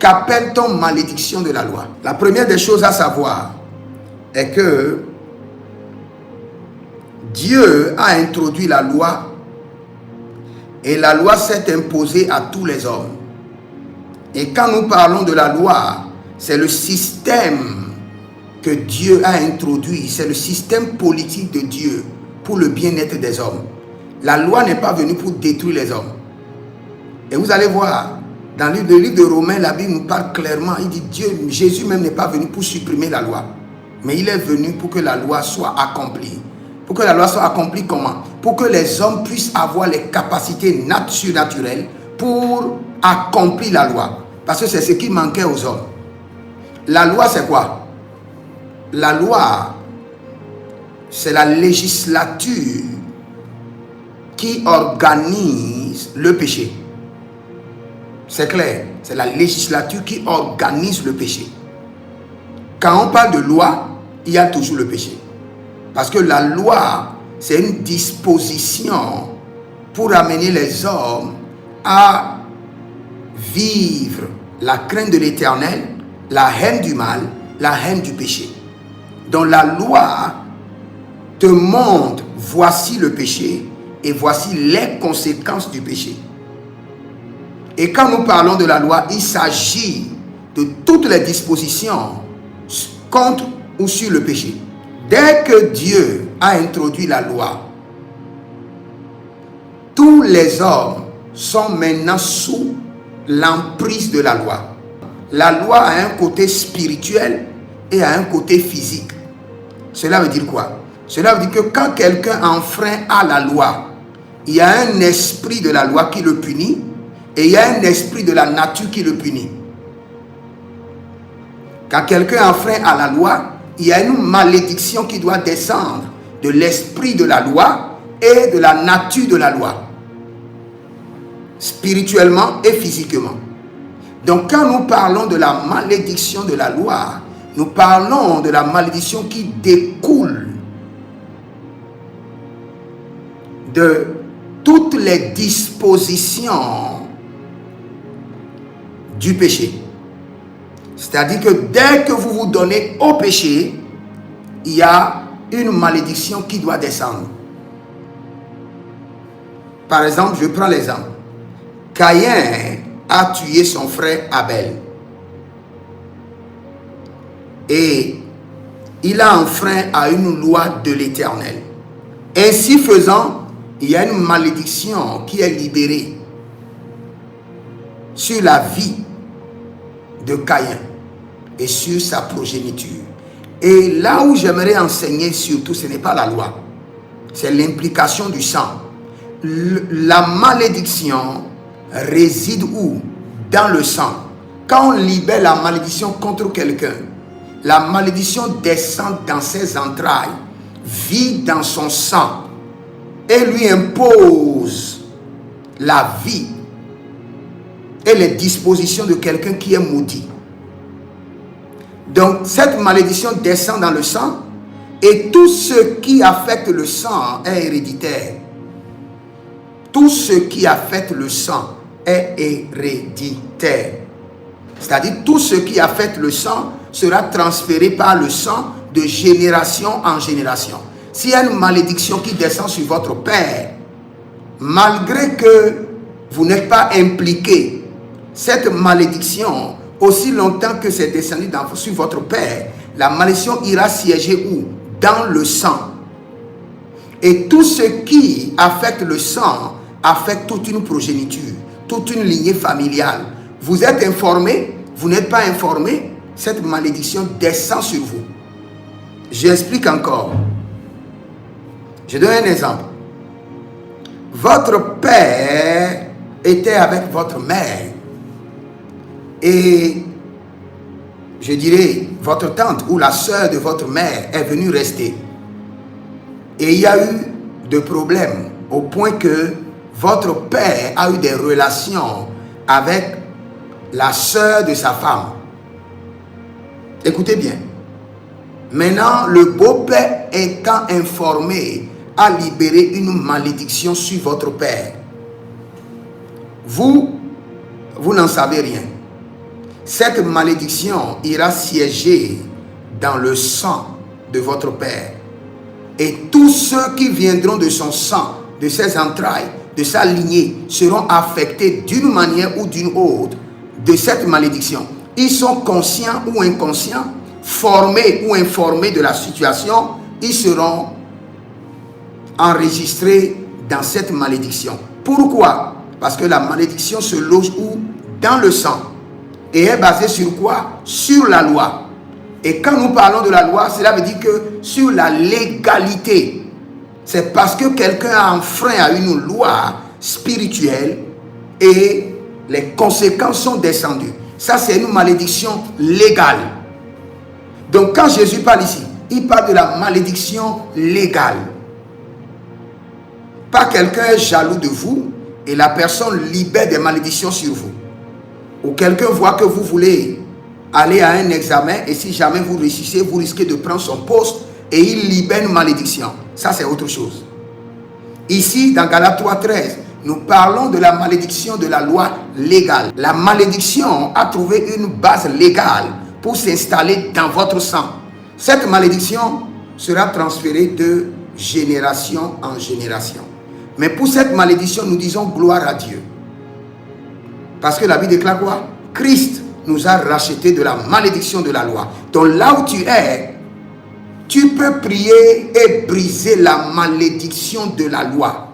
Qu'appelle-t-on malédiction de la loi? La première des choses à savoir est que Dieu a introduit la loi et la loi s'est imposée à tous les hommes. Et quand nous parlons de la loi, c'est le système que Dieu a introduit, c'est le système politique de Dieu pour le bien-être des hommes. La loi n'est pas venue pour détruire les hommes. Et vous allez voir, dans le livre de Romains, la Bible nous parle clairement, il dit Jésus même n'est pas venu pour supprimer la loi, mais il est venu pour que la loi soit accomplie. Pour que la loi soit accomplie comment? Pour que les hommes puissent avoir les capacités surnaturelles pour accomplir la loi. Parce que c'est ce qui manquait aux hommes. La loi, c'est quoi? La loi, c'est la législature qui organise le péché. C'est clair, c'est la législature qui organise le péché. Quand on parle de loi, il y a toujours le péché. Parce que la loi, c'est une disposition pour amener les hommes à vivre la crainte de l'Éternel, la haine du mal, la haine du péché. Donc la loi te montre, voici le péché et voici les conséquences du péché. Et quand nous parlons de la loi, il s'agit de toutes les dispositions contre ou sur le péché. Dès que Dieu a introduit la loi, tous les hommes sont maintenant sous l'emprise de la loi. La loi a un côté spirituel et a un côté physique. Cela veut dire quoi? Cela veut dire que quand quelqu'un enfreint à la loi, il y a un esprit de la loi qui le punit et il y a un esprit de la nature qui le punit. Quand quelqu'un enfreint à la loi, il y a une malédiction qui doit descendre de l'esprit de la loi et de la nature de la loi, spirituellement et physiquement. Donc quand nous parlons de la malédiction de la loi, nous parlons de la malédiction qui découle de toutes les dispositions du péché. C'est-à-dire que dès que vous vous donnez au péché, il y a une malédiction qui doit descendre. Par exemple, je prends l'exemple. Caïn a tué son frère Abel. Et il a enfreint à une loi de l'Éternel. Ainsi faisant, il y a une malédiction qui est libérée sur la vie de Caïn et sur sa progéniture. Et là où j'aimerais enseigner surtout, ce n'est pas la loi, c'est l'implication du sang. La malédiction réside où? Dans le sang. Quand on libère la malédiction contre quelqu'un, la malédiction descend dans ses entrailles, vit dans son sang et lui impose la vie et les dispositions de quelqu'un qui est maudit. Donc cette malédiction descend dans le sang et tout ce qui affecte le sang est héréditaire. Tout ce qui affecte le sang est héréditaire. C'est-à-dire tout ce qui affecte le sang sera transféré par le sang de génération en génération. S'il y a une malédiction qui descend sur votre père, malgré que vous n'êtes pas impliqué, cette malédiction, aussi longtemps que c'est descendu sur votre père, la malédiction ira siéger où? Dans le sang. Et tout ce qui affecte le sang affecte toute une progéniture, toute une lignée familiale. Vous êtes informé, vous n'êtes pas informé, cette malédiction descend sur vous. J'explique encore. Je donne un exemple. Votre père était avec votre mère. Et je dirais, votre tante ou la sœur de votre mère est venue rester. Et il y a eu des problèmes au point que votre père a eu des relations avec la sœur de sa femme. Écoutez bien. Maintenant, le beau-père étant informé a libéré une malédiction sur votre père. Vous n'en savez rien. Cette malédiction ira siéger dans le sang de votre Père. Et tous ceux qui viendront de son sang, de ses entrailles, de sa lignée, seront affectés d'une manière ou d'une autre de cette malédiction. Ils sont conscients ou inconscients, formés ou informés de la situation, ils seront enregistrés dans cette malédiction. Pourquoi? Parce que la malédiction se loge où? Dans le sang. Et est basée sur quoi? Sur la loi. Et quand nous parlons de la loi, cela veut dire que sur la légalité. C'est parce que quelqu'un a enfreint à une loi spirituelle et les conséquences sont descendues. Ça, c'est une malédiction légale. Donc, quand Jésus parle ici, il parle de la malédiction légale. Pas quelqu'un est jaloux de vous et la personne libère des malédictions sur vous. Ou quelqu'un voit que vous voulez aller à un examen et si jamais vous réussissez, vous risquez de prendre son poste et il libère une malédiction. Ça, c'est autre chose. Ici, dans Galates 3:13, nous parlons de la malédiction de la loi légale. La malédiction a trouvé une base légale pour s'installer dans votre sang. Cette malédiction sera transférée de génération en génération. Mais pour cette malédiction, nous disons gloire à Dieu. Parce que la Bible déclare quoi? Christ nous a rachetés de la malédiction de la loi. Donc là où tu es, tu peux prier et briser la malédiction de la loi.